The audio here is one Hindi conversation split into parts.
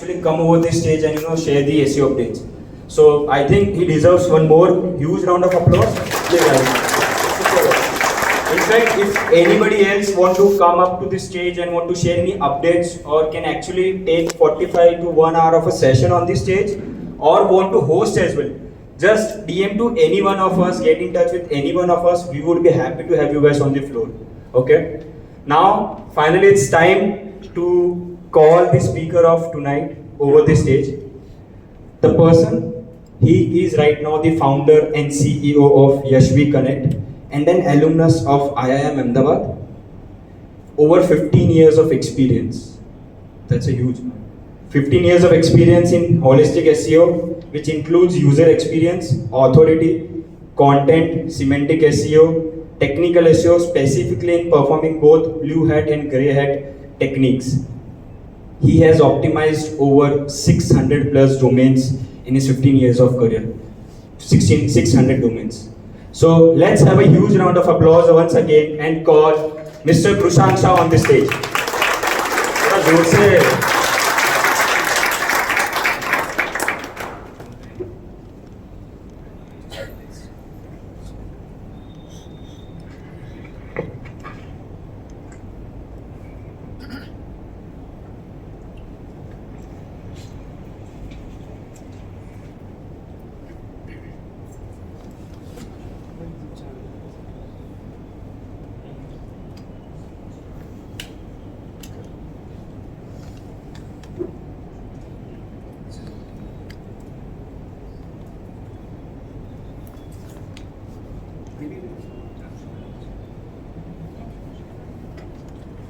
actually come over this stage and share the SEO updates. So I think he deserves one more huge round of applause. Please, guys. In fact, if anybody else want to come up to the stage and want to share any updates or can actually take 45 to 1 hour of a session on the stage or want to host as well, just DM to any one of us, get in touch with any one of us. We would be happy to have you guys on the floor. Okay? Now, finally, it's time to call the speaker of tonight over the stage. The person, he is right now the founder and CEO of Yashvi Connect and an alumnus of IIM Ahmedabad. Over 15 years of experience. That's a huge one. 15 years of experience in holistic SEO, which includes user experience, authority, content, semantic SEO, technical SEO, specifically in performing both blue hat and grey hat techniques. He has optimized over 600 plus domains in his 15 years of career. 600 domains. So let's have a huge round of applause once again and call Mr. Krushank Shah on the stage. थोड़ा जोर से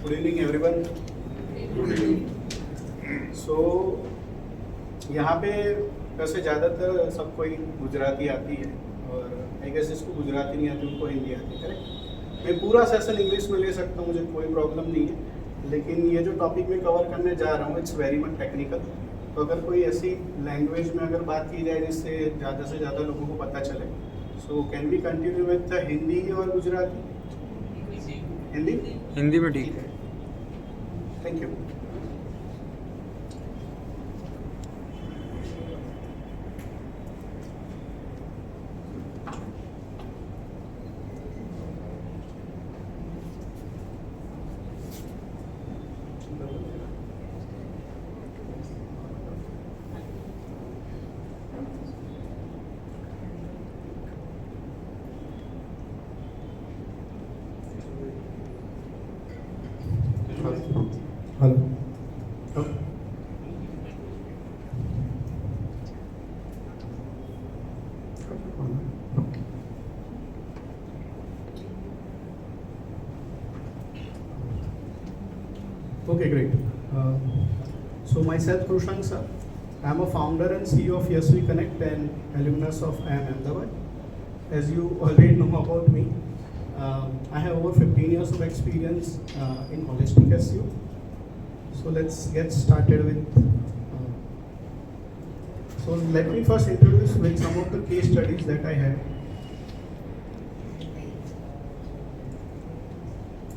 Good evening everyone. So यहाँ पे वैसे ज़्यादातर सब कोई गुजराती आती है और आई गेस जिसको गुजराती नहीं आती उनको हिंदी आती है, करेक्ट? मैं पूरा सेशन इंग्लिश में ले सकता हूँ, मुझे कोई प्रॉब्लम नहीं है, लेकिन ये जो टॉपिक मैं कवर करने जा रहा हूँ इट्स वेरी मच टेक्निकल. तो अगर कोई ऐसी लैंग्वेज में अगर बात की जाए जिससे ज़्यादा से ज़्यादा लोगों को पता चले, so can we continue with the Hindi और गुजराती? हिंदी में ठीक है. Thank you. Hello. Okay, great. So myself, Krushank sir. I am a founder and CEO of Yashvi Connect and alumnus of IIM Ahmedabad. As you already know about me, I have over 15 years of experience in holistic SEO. So let's get started with. So let me first introduce with some of the case studies that I have.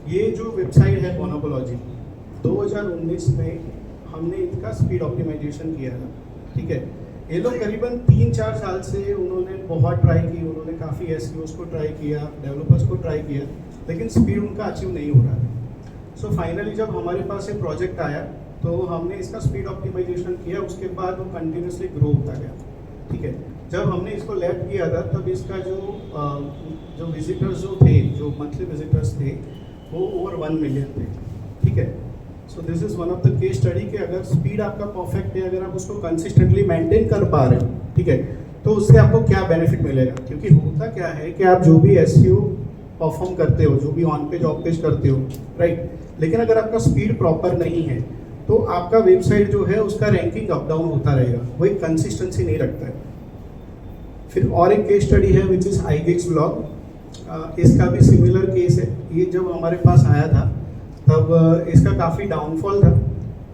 ये जो वेबसाइट है Bonobology, 2019 में हमने इनका स्पीड ऑप्टिमाइजेशन किया था, ठीक है. ये लोग करीबन 3-4 साल से उन्होंने बहुत ट्राई की, उन्होंने काफ़ी एसईओस को ट्राई किया, डेवलपर्स को ट्राई किया, लेकिन स्पीड उनका अचीव नहीं हो रहा था. सो फाइनली जब हमारे पास ये प्रोजेक्ट आया तो हमने इसका स्पीड ऑप्टिमाइजेशन किया, उसके बाद वो कंटिन्यूसली ग्रो होता गया, ठीक है. जब हमने इसको लैब किया था तब इसका जो विजिटर्स जो थे, जो मंथली विजिटर्स थे, वो ओवर 1 मिलियन थे, ठीक है. So this is one of the case study कि अगर स्पीड आपका परफेक्ट है, अगर आप उसको कंसिस्टेंटली मेंटेन कर पा रहे हैं, ठीक है, तो उससे आपको क्या बेनिफिट मिलेगा. क्योंकि होता क्या है कि आप जो भी एसईओ परफॉर्म करते हो, जो भी ऑन पेज ऑफ पेज करते हो, राइट, लेकिन अगर आपका स्पीड प्रॉपर नहीं है तो आपका वेबसाइट जो है उसका रैंकिंग अप डाउन होता रहेगा, वही कंसिस्टेंसी नहीं रखता है. फिर और एक केस स्टडी है विच इज़ iGigs ब्लॉग. इसका भी सिमिलर केस है. ये जब हमारे पास आया था तब इसका काफ़ी डाउनफॉल था.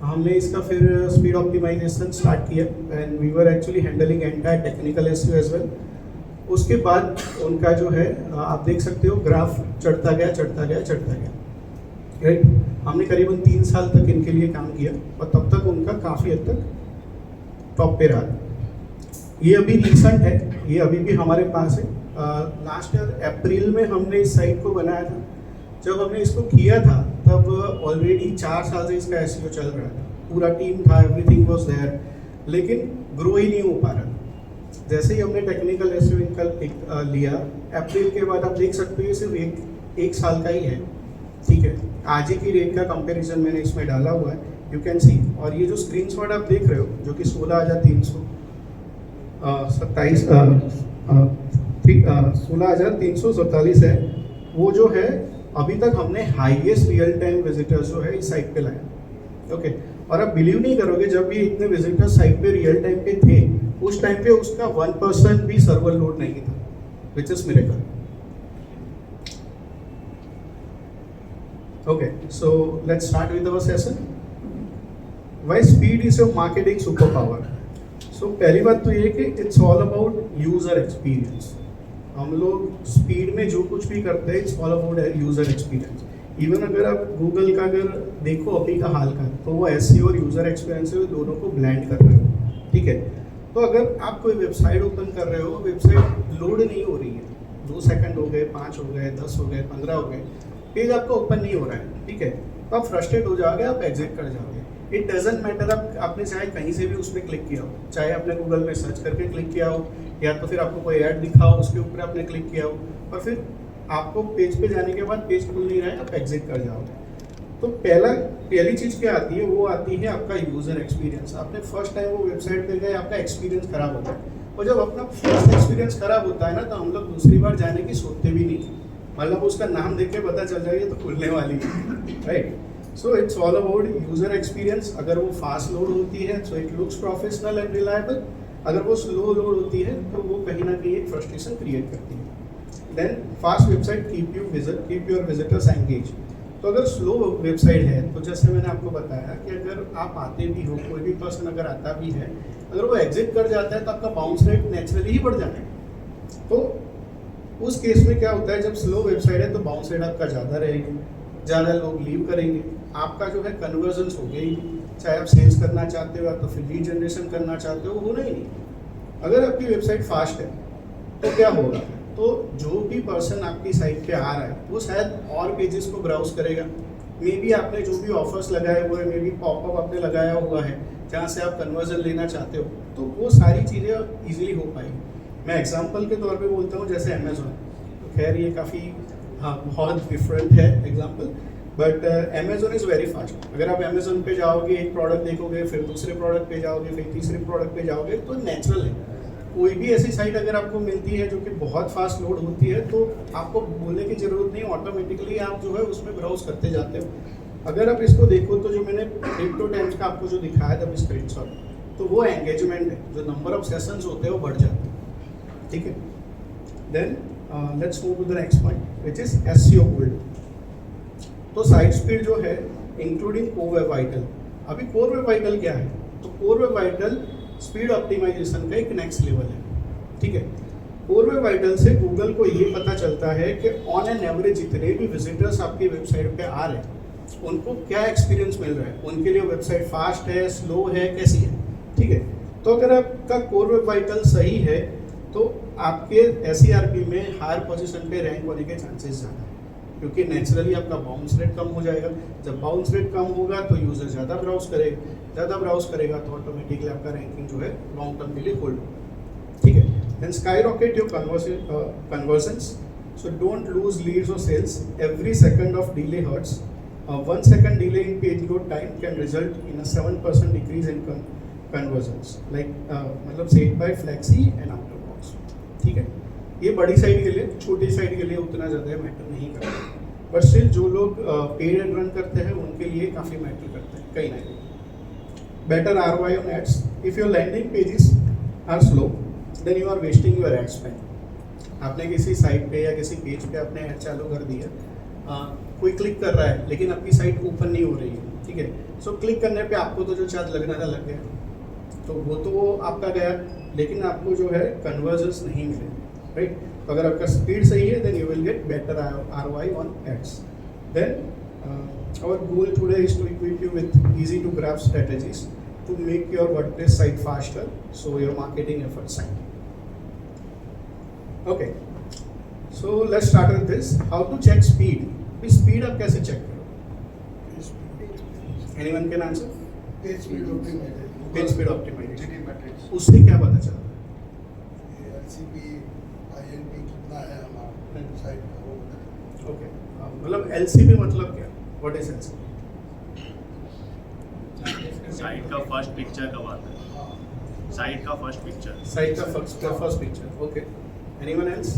हमने इसका फिर स्पीड ऑप्टिमाइजेशन स्टार्ट किया and we were actually handling entire technical SEO as well. उसके बाद उनका जो है आप देख सकते हो ग्राफ चढ़ता गया, राइट. हमने करीबन 3 साल तक इनके लिए काम किया और तब तक उनका काफ़ी हद तक टॉप पे रहा। ये अभी रिसेंट है, ये अभी भी हमारे पास है। लास्ट ईयर अप्रैल में हमने इस साइट को बनाया था। जब हमने इसको किया था तब ऑलरेडी 4 साल से इसका एसईओ चल रहा था, पूरा टीम था, एवरीथिंग वाज देयर, लेकिन ग्रो ही नहीं हो पा रहा। जैसे ही हमने टेक्निकल एसईओ लिया, अप्रैल के बाद आप देख सकते हो ये सिर्फ एक साल का ही है, ठीक है। आज ही की रेट का कंपैरिजन मैंने इसमें डाला हुआ है, यू कैन सी। और ये जो स्क्रीनशॉट आप देख रहे हो जो कि 16,347 है, वो जो है अभी तक हमने हाईएस्ट रियल टाइम विजिटर्स जो है इस साइट पे लाया, ओके। और आप बिलीव नहीं करोगे, जब भी इतने विजिटर्स साइट पे रियल टाइम पे थे, उस टाइम पे उसका 1% भी सर्वर लोड नहीं था, which is miracle. Okay, so let's start with our session. Why speed is your marketing superpower? So पहली बात तो ये कि it's all about user experience. हम लोग स्पीड में जो कुछ भी करते हैं, it's all about user experience. Even अगर आप गूगल का अगर देखो अभी का हाल का, तो वो SEO और यूज़र एक्सपीरियंस है, दोनों को ब्लेंड कर रहे हो, ठीक है। तो अगर आप कोई वेबसाइट ओपन कर रहे हो, वेबसाइट लोड नहीं हो रही है, 2 सेकंड हो गए, 5 हो गए, 10 हो गए, 15 हो गए, पेज आपका ओपन नहीं हो रहा है, ठीक है, तो आप फ्रस्ट्रेट हो जाओगे, आप एग्जिट कर जाओगे। इट डजेंट मैटर आपने चाहे कहीं से भी उसमें क्लिक किया हो, चाहे आपने गूगल में सर्च करके क्लिक किया हो, या तो फिर आपको कोई ऐड दिखा हो, उसके ऊपर आपने क्लिक किया हो, और फिर आपको पेज पे जाने के बाद पेज खुल नहीं रहा है, आप एग्जिट कर जाओगे। तो पहली चीज़ क्या आती है, वो आती है आपका यूज़र एक्सपीरियंस। आपने फर्स्ट टाइम वो वेबसाइट पे गए, आपका एक्सपीरियंस खराब होता है, और जब अपना फर्स्ट एक्सपीरियंस खराब होता है ना, तो हम लोग दूसरी बार जाने की सोचते भी नहीं, मतलब उसका नाम देख के पता चल जाएगा तो खुलने वाली है, right. So it's all about user experience. अगर वो फास्ट लोड होती है so it looks professional and reliable, अगर वो स्लो लोड होती है तो वो कहीं ना कहीं एक फ्रस्ट्रेशन क्रिएट करती है। Then fast website keep your visitors engage. तो अगर स्लो वेबसाइट है, तो जैसे मैंने आपको बताया कि अगर आप आते भी हो, कोई भी पर्सन अगर आता भी है, अगर वो एग्जिट कर जाता है तो आपका बाउंस रेट नेचुरली ही बढ़ जाता है। तो उस केस में क्या होता है, जब स्लो वेबसाइट है तो बाउंस रेट आपका ज़्यादा रहेगी, ज़्यादा लोग लीव करेंगे, आपका जो है कन्वर्जन्स हो गई, चाहे आप सेल्स करना चाहते हो या तो फिर लीड जनरेशन करना चाहते हो, होना ही नहीं। अगर आपकी वेबसाइट फास्ट है तो क्या होगा, तो जो भी पर्सन आपकी साइट पे आ रहा है वो शायद और पेजेस को ब्राउज करेगा, मे बी आपने जो भी ऑफर्स लगाए हुए हैं, मे बी पॉपअप आपने लगाया हुआ है जहाँ से आप कन्वर्जन लेना चाहते हो, तो वो सारी चीज़ें ईजिली हो पाएगी। मैं एग्जांपल के तौर पे बोलता हूँ, जैसे अमेज़ॉन, तो खैर ये काफ़ी बहुत डिफरेंट है example, but Amazon is very fast. अगर आप अमेज़ॉन पे जाओगे, एक प्रोडक्ट देखोगे, फिर दूसरे प्रोडक्ट पे जाओगे, फिर तीसरे प्रोडक्ट पे जाओगे, तो नेचुरल है। कोई भी ऐसी साइट अगर आपको मिलती है जो कि बहुत फास्ट लोड होती है, तो आपको बोलने की ज़रूरत नहीं, ऑटोमेटिकली आप जो है उसमें ब्राउज करते जाते हो। अगर आप इसको देखो तो जो मैंने क्रिप्टो टाइम्स का आपको जो दिखाया था स्क्रीनशॉट, तो वो एंगेजमेंट है, जो नंबर ऑफ सेशंस होते हैं वो बढ़ जाते हैं, ठीक है। Then let's move to the next point which is SEO gold. तो साइट स्पीड जो है इंक्लूडिंग कोर वेब वाइटल। अभी कोर वेब वाइटल क्या है, तो core web vital speed optimization का एक नेक्स्ट लेवल है, ठीक है। कोर वेब वाइटल से गूगल को ये पता चलता है कि ऑन एन एवरेज जितने भी विजिटर्स आपकी वेबसाइट पे आ रहे हैं उनको क्या एक्सपीरियंस मिल रहा है, उनके लिए वेबसाइट फास्ट है, स्लो है, कैसी है, ठीक है। तो अगर आपका कोर वेब वाइटल सही है तो आपके SERP में हायर पोजीशन पे रैंक होने के चांसेस ज़्यादा है, क्योंकि नेचुरली आपका बाउंस रेट कम हो जाएगा। जब बाउंस रेट कम होगा तो यूज़र ज़्यादा ब्राउज करेगा, तो ऑटोमेटिकली आपका रैंकिंग जो है लॉन्ग टर्म के लिए होल्ड होगा, ठीक है। Then skyrocket your conversions, so don't lose leads और sales, every second of delay hurts, 1 second delay in page load time can result in a 7% decrease in conversions, like मतलब said by Flexi and Outerbox, ठीक है। ये बड़ी साइट के लिए, छोटी साइट के लिए उतना ज़्यादा मैटर नहीं करता, बट स्टिल जो लोग पेड एड रन करते हैं उनके लिए काफ़ी मैटर करते हैं कहीं ना कहीं। Better ROI on ads, if your landing pages are slow then you are wasting your ad spend। आपने किसी साइट पे या किसी पेज पे आपने ऐड चालू कर दिया, कोई क्लिक कर रहा है लेकिन आपकी साइट ओपन नहीं हो रही है, ठीक है। सो क्लिक करने पे आपको तो जो चार्ज लगना था लग गया, तो वो तो आपका गया, लेकिन आपको जो है कन्वर्जन्स नहीं मिले, राइट। तो अगर आपका स्पीड सही है then you will get better ROI on ads. Then our goal today is to equip you with easy to grasp strategies to make your WordPress site faster, so your marketing efforts side. Okay, so let's start with this. How to check speed? भी speed आप कैसे check करो? Anyone can answer? Page speed optimization, Page speed optimization. GT metrics, उससे क्या पता चलता है? LCP, INP कितना है हमारा साइट का वो बताइए। Okay, मतलब LCP मतलब क्या? What is LCP? साइट का फर्स्ट पिक्चर कब आता है? हाँ, साइट का फर्स्ट पिक्चर। Site का first picture. Okay. Anyone else?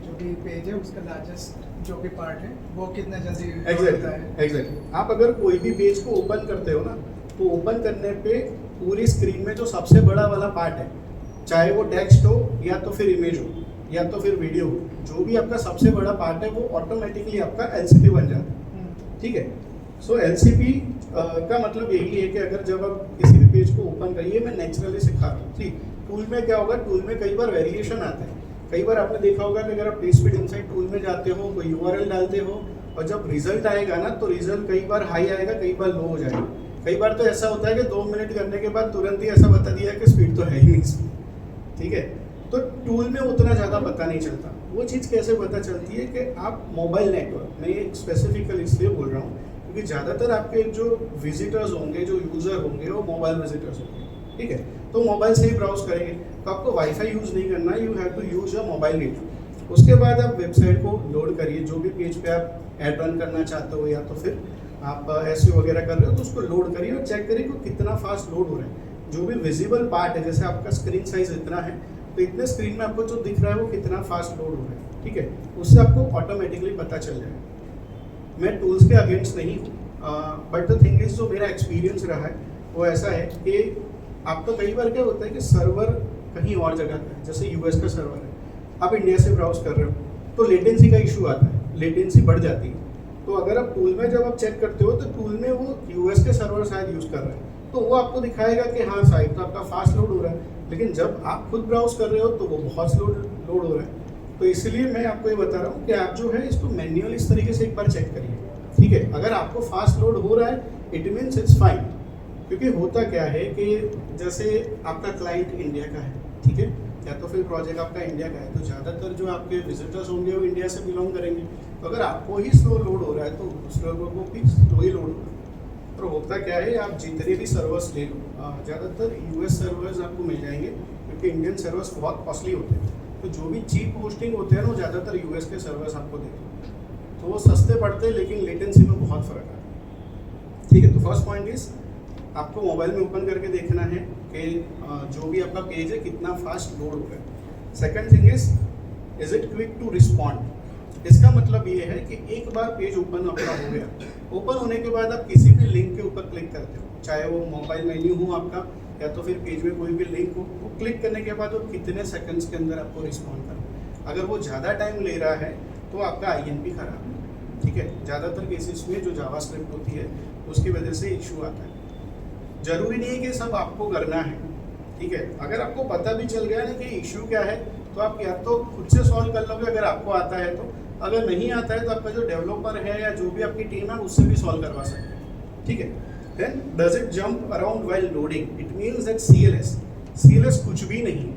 जो भी पेज है उसका लार्जेस्ट जो भी पार्ट है वो कितना जल्दी होता है। एग्जैक्टली आप अगर कोई भी पेज को ओपन करते हो ना, तो ओपन करने पे पूरी स्क्रीन में जो सबसे बड़ा वाला पार्ट है, चाहे वो टेक्स्ट हो या तो फिर इमेज हो या तो फिर वीडियो हो, जो भी आपका सबसे बड़ा पार्ट है वो ऑटोमेटिकली आपका एलसीपी बन जाता है। ठीक है, सो एलसीपी का मतलब यही है कि अगर जब आप किसी भी पेज को ओपन करिए, मैं नेचुरली सिखा रहा हूँ। ठीक, टूल में क्या होगा, टूल में कई बार वेरिएशन आते हैं। कई बार आपने देखा होगा कि अगर आप पेज स्पीड इनसाइड टूल में जाते हो, कोई यूआरएल डालते हो, और जब रिजल्ट आएगा ना, तो रिजल्ट कई बार हाई आएगा, कई बार लो हो जाएगा। कई बार तो ऐसा होता है कि 2 मिनट करने के बाद तुरंत ही ऐसा बता दिया कि स्पीड तो है ही नहीं इसमें। ठीक है, तो टूल में उतना ज़्यादा पता नहीं चलता। वो चीज़ कैसे पता चलती है कि आप मोबाइल नेटवर्क, मैं ये स्पेसिफिकली इसलिए बोल रहा हूँ क्योंकि ज़्यादातर आपके जो विजिटर्स होंगे, जो यूज़र होंगे, वो मोबाइल विजिटर्स होंगे। ठीक है, तो मोबाइल से ही ब्राउज करेंगे, तो आपको वाईफाई यूज़ नहीं करना, you have to use your mobile network. उसके बाद आप वेबसाइट को लोड करिए, जो भी पेज पे आप ऐड रन करना चाहते हो या तो फिर आप एसईओ वगैरह कर रहे हो, तो उसको लोड करिए और चेक करिए कि कितना फास्ट लोड हो रहा है। जो भी विजिबल पार्ट है, जैसे आपका स्क्रीन साइज इतना है, तो इतने स्क्रीन में आपको जो दिख रहा है वो कितना फास्ट लोड हो रहा है। ठीक है, उससे आपको ऑटोमेटिकली पता चल जाएगा। मैं टूल्स के अगेंस्ट नहीं हूँ, बट द थिंग इज, जो मेरा एक्सपीरियंस रहा है वो ऐसा है कि आपको कई बार क्या होता है कि सर्वर कहीं और जगह का है, जैसे यूएस का सर्वर है, आप इंडिया से ब्राउज कर रहे हो, तो लेटेंसी का इशू आता है, लेटेंसी बढ़ जाती है। तो अगर आप टूल में जब आप चेक करते हो, तो टूल में वो यूएस के सर्वर शायद यूज़ कर रहे हैं, तो वो आपको दिखाएगा कि हाँ साइट तो आपका फास्ट लोड हो रहा है, लेकिन जब आप खुद ब्राउज कर रहे हो तो वो बहुत स्लो लोड हो रहा है। तो इसलिए मैं आपको ये बता रहा हूँ कि आप जो है इसको मैन्युअल इस तरीके से एक बार चेक करिए। ठीक है, अगर आपको फास्ट लोड हो रहा है, इट मीन्स इट्स फाइन। क्योंकि होता क्या है कि जैसे आपका क्लाइंट इंडिया का है, ठीक है, या तो फिर प्रोजेक्ट आपका इंडिया का है, तो ज़्यादातर जो आपके विजिटर्स होंगे वो इंडिया से बिलोंग करेंगे। तो अगर आपको ही स्लो लोड हो रहा है, तो दूसरे लोगों को भी स्लो ही लोड हो रहा है। तो होता क्या है, आप जितने भी सर्वर्स ले लो, ज़्यादातर यूएस सर्वर्स आपको मिल जाएंगे, क्योंकि इंडियन सर्वर्स बहुत कॉस्टली होते हैं। तो जो भी चीप होस्टिंग होते हैं ना, वो ज़्यादातर यूएस के सर्वर्स आपको देते हैं, तो वो सस्ते पड़ते हैं, लेकिन लेटेंसी में बहुत फ़र्क आता है। ठीक है, तो फर्स्ट पॉइंट इज, आपको मोबाइल में ओपन करके देखना है कि जो भी आपका पेज है कितना फास्ट लोड हो रहा है। Second thing is it quick to respond. इसका मतलब ये है कि एक बार पेज ओपन आपका हो गया, ओपन होने के बाद आप किसी भी लिंक के ऊपर क्लिक करते हो, चाहे वो मोबाइल मेन्यू हो आपका या तो फिर पेज में कोई भी लिंक हो, वो क्लिक करने के बाद वो कितने सेकंड्स के अंदर आपको रिस्पॉन्ड करना। अगर वो ज़्यादा टाइम ले रहा है तो आपका INP खराब है। ठीक है, ज़्यादातर केसेस में जो जावास्क्रिप्ट होती है उसकी वजह से इशू आता है। जरूरी नहीं है कि सब आपको करना है। ठीक है, अगर आपको पता भी चल गया ना कि इशू क्या है, तो आप या तो खुद से सॉल्व कर लोगे अगर आपको आता है तो, अगर नहीं आता है तो आपका जो डेवलपर है या जो भी आपकी टीम है उससे भी सॉल्व करवा सकते हैं। ठीक है, then does it jump around while loading? It means that CLS कुछ भी नहीं है।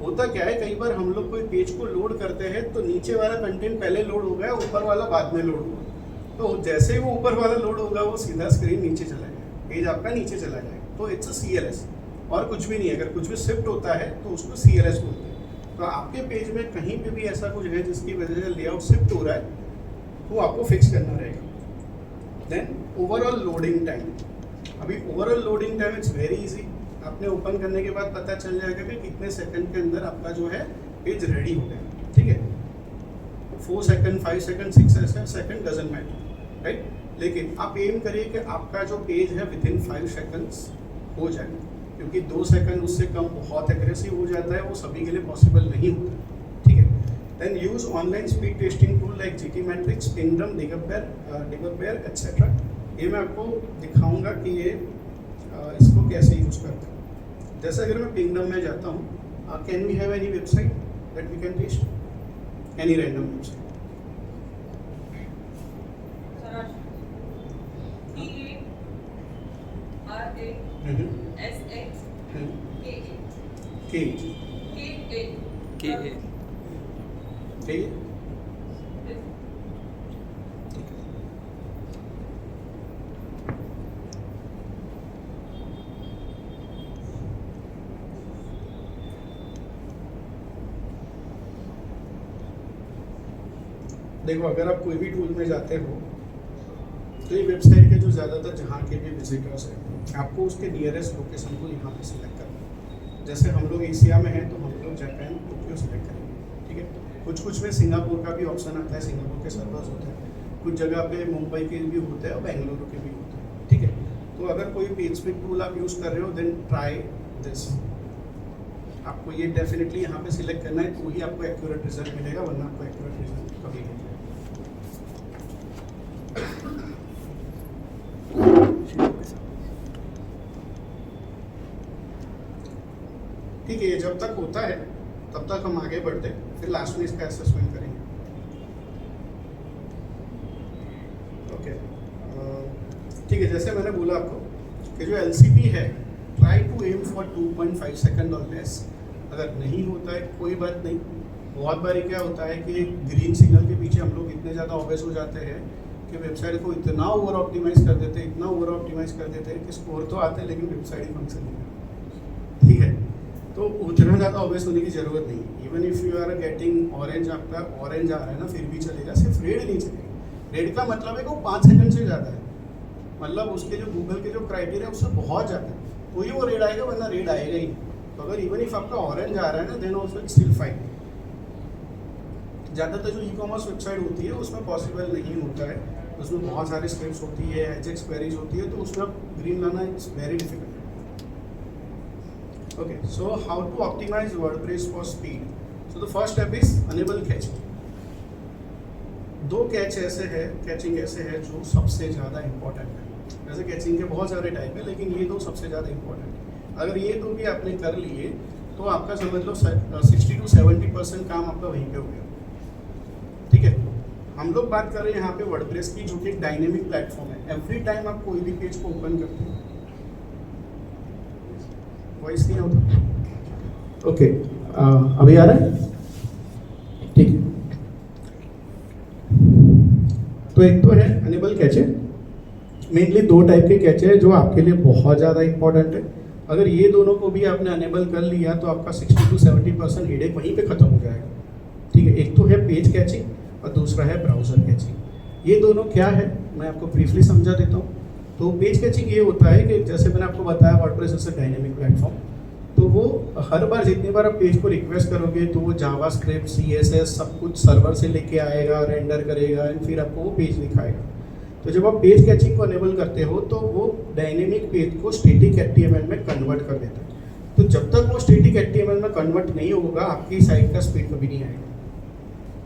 होता क्या है, कई बार हम लोग कोई पेज को लोड करते हैं तो नीचे वाला कंटेंट पहले लोड हो गया, ऊपर वाला बाद में लोड हुआ। तो जैसे ही वो ऊपर वाला लोड होगा, वो सीधा स्क्रीन नीचे चला जाएगा, पेज आपका नीचे चला जाएगा। तो इट्स अ CLS और कुछ भी नहीं है। अगर कुछ भी शिफ्ट होता है तो उसको CLS बोलते हैं। तो आपके पेज में कहीं पे भी ऐसा कुछ है जिसकी वजह से लेआउट शिफ्ट हो रहा है, तो आपको फिक्स करना रहेगा। Then overall loading time. अभी overall loading time it's very easy. आपने ओपन करने के बाद पता चल जाएगा कि कितने सेकंड के अंदर आपका जो है पेज रेडी हो गया। ठीक है, 4 second, 5 second, 6 second doesn't matter, right. लेकिन आप एम करिए कि आपका जो पेज है विद इन 5 सेकंड्स हो जाए, क्योंकि 2 सेकंड उससे कम बहुत एग्रेसिव हो जाता है, वो सभी के लिए पॉसिबल नहीं होता। ठीक है, then use online speed testing tool like GT metrix, Pingdom, DebugBear etcetera. ये मैं आपको दिखाऊंगा कि ये इसको कैसे यूज करते हैं। जैसे अगर मैं पिंगडम में जाता हूँ, can we have any website that we can test, any random website? के देखो, अगर आप कोई भी टूल में जाते हो तो ये वेबसाइट के जो ज़्यादातर जहाँ के भी विजिटर्स हैं, आपको उसके नियरेस्ट लोकेशन को यहाँ पे सिलेक्ट करना है। जैसे हम लोग एशिया में हैं तो हम लोग जापान टोक्यो सिलेक्ट करेंगे, ठीक है। कुछ में सिंगापुर का भी ऑप्शन आता है, सिंगापुर के सर्वर्स होते हैं, कुछ जगह पे मुंबई के भी होते हैं और बेंगलुरु के भी होते हैं, ठीक है। तो अगर कोई पेजस्पेक टूल आप यूज़ कर रहे हो, देन ट्राई दिस। आपको ये डेफिनेटली यहाँ पे सिलेक्ट करना है, तो ही आपको एक्यूरेट रिजल्ट मिलेगा, वरना आपको एक्यूरेट रिजल्ट कभी नहीं मिलेगा। ठीक है, ये जब तक होता है तब तक हम आगे बढ़ते हैं, फिर लास्ट में इसका असेसमेंट करेंगे। ओके, ठीक है। जैसे मैंने बोला आपको कि जो LCP है, try to aim for 2.5 second और लेस। अगर नहीं होता है कोई बात नहीं। बहुत बार क्या होता है कि ग्रीन सिग्नल के पीछे हम लोग इतने ज़्यादा ऑब्सेस हो जाते हैं कि वेबसाइट को इतना ओवर ऑप्टिमाइज कर देते हैं, इतना ओवर ऑप्टिमाइज कर देते हैं कि स्कोर तो आते हैं लेकिन वेबसाइट ही फंक्शन नहीं करती, ठीक है। तो उतना ज़्यादा ऑब्वियस होने की ज़रूरत नहीं। Even if you are getting orange, आपका ऑरेंज आ रहा है ना, फिर भी चलेगा, सिर्फ रेड नहीं चलेगा। रेड का मतलब है कि वो 5 सेकंड से ज़्यादा है, मतलब उसके जो गूगल के जो क्राइटेरिया है उससे बहुत ज़्यादा है, तो ही वो रेड आएगा, वरना रेड आएगा ही। तो अगर इवन इफ आपका ऑरेंज आ रहा है ना, then also it's still fine. ज़्यादातर जो ई-कॉमर्स वेबसाइट होती है उसमें पॉसिबल नहीं होता है, उसमें बहुत सारे स्क्रिप्ट्स होती है, एजेक्स क्वेरीज होती है, तो उसमें ग्रीन लाना it's very difficult. Okay, so how to optimize WordPress for speed? So the first step is enable caching. दो कैच ऐसे है, कैचिंग ऐसे है जो सबसे ज़्यादा इंपॉर्टेंट है। वैसे कैचिंग के बहुत सारे टाइप है, लेकिन ये दो सबसे ज़्यादा इंपॉर्टेंट है। अगर ये दो भी आपने कर लिए तो आपका समझ लो 60 to 70% काम आपका वहीं पे हो गया, ठीक है। हम लोग बात कर रहे हैं यहाँ पे वर्डप्रेस की, जो कि एक डायनेमिक प्लेटफॉर्म है। एवरी टाइम आप कोई भी पेज को ओपन करते हो, वॉइस नहीं होता, ओके, अभी आ रहा है, ठीक है। तो एक तो है अनेबल कैचे। मेनली दो टाइप के कैचे हैं जो आपके लिए बहुत ज़्यादा इंपॉर्टेंट है। अगर ये दोनों को भी आपने अनेबल कर लिया तो आपका 60 to 70% हेडेक वहीं पे ख़त्म हो जाएगा, ठीक है। एक तो है पेज कैचिंग और दूसरा है ब्राउज़र कैचिंग। ये दोनों क्या है मैं आपको ब्रीफली समझा देता हूँ। तो पेज कैचिंग ये होता है कि जैसे मैंने आपको बताया, WordPress is a dynamic platform, तो वो हर बार जितनी बार आप पेज को रिक्वेस्ट करोगे तो वो जावास्क्रिप्ट, CSS सब कुछ सर्वर से लेके आएगा, रेंडर करेगा एंड फिर आपको वो पेज दिखाएगा। तो जब आप पेज कैचिंग को अनेबल करते हो तो वो डायनेमिक पेज को स्टैटिक HTML में कन्वर्ट कर देता है। तो जब तक वो स्टैटिक HTML में कन्वर्ट नहीं होगा, आपकी साइट का स्पीड कभी नहीं आएगा,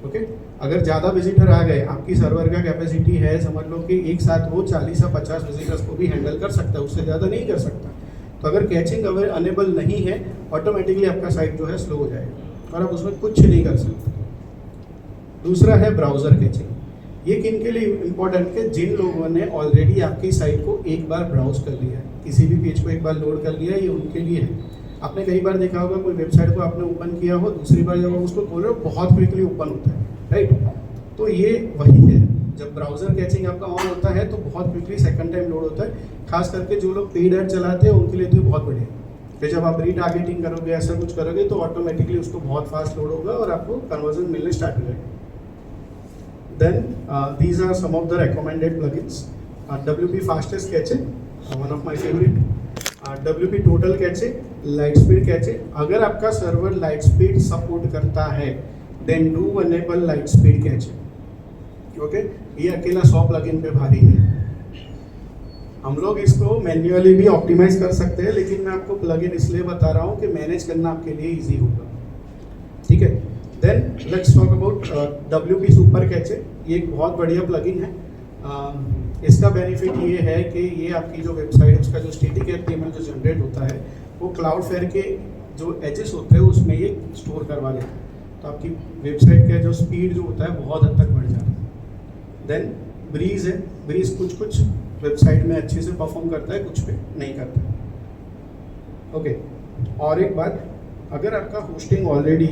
ओके। अगर ज़्यादा विजिटर आ गए, आपकी सर्वर का कैपेसिटी है, समझ लो कि एक साथ वो 40 या 50 विजिटर्स को भी हैंडल कर सकता है, उससे ज़्यादा नहीं कर सकता। तो अगर कैचिंग अगर अनेबल नहीं है, ऑटोमेटिकली आपका साइट जो है स्लो हो जाएगा और आप उसमें कुछ नहीं कर सकते। दूसरा है ब्राउज़र कैचिंग। ये किन के लिए इम्पोर्टेंट है? जिन लोगों ने ऑलरेडी आपकी साइट को एक बार ब्राउज कर लिया है, किसी भी पेज को एक बार लोड कर लिया है, ये उनके लिए है। आपने कई बार देखा होगा कोई वेबसाइट को आपने ओपन किया हो, दूसरी बार जब आप उसको खोलो बहुत क्विकली ओपन होता है, राइट। तो ये वही है, जब ब्राउज़र कैचिंग आपका ऑन होता है तो बहुत क्विकली सेकंड टाइम लोड होता है। खास करके जो लोग पेड ऐड चलाते हैं उनके लिए तो बहुत बढ़िया है कि जब आप रीटारगेटिंग करोगे, ऐसा कुछ करोगे तो ऑटोमेटिकली उसको बहुत फास्ट लोड होगा और आपको कन्वर्जन मिलने स्टार्ट हो जाएगा। Then these are some of the recommended plugins. WP Fastest Cache, one of my favorite. WP Total Cache, Lightspeed Cache. अगर आपका सर्वर Lightspeed सपोर्ट करता है, then do enable Lightspeed Cache. Okay, ये अकेला 100 प्लगइन पे भारी है। हम लोग इसको मैन्युअली भी ऑप्टिमाइज कर सकते हैं, लेकिन मैं आपको प्लगइन इसलिए बता रहा हूँ कि मैनेज करना आपके लिए इजी होगा, ठीक है। Then let's talk about WP super cache. ये एक बहुत बढ़िया प्लगइन है। इसका बेनिफिट ये है कि ये आपकी जो वेबसाइट है उसका जो स्टैटिक HTML जो जनरेट होता है वो क्लाउडफ्लेयर के जो एजेस होते हैं उसमें ये स्टोर करवा लेता है, तो आपकी वेबसाइट का जो स्पीड जो होता है बहुत हद तक बढ़ जाता है। देन ब्रीज है। ब्रीज कुछ वेबसाइट में अच्छे से परफॉर्म करता है, कुछ पे नहीं करता। ओके, और एक बात, अगर आपका होस्टिंग ऑलरेडी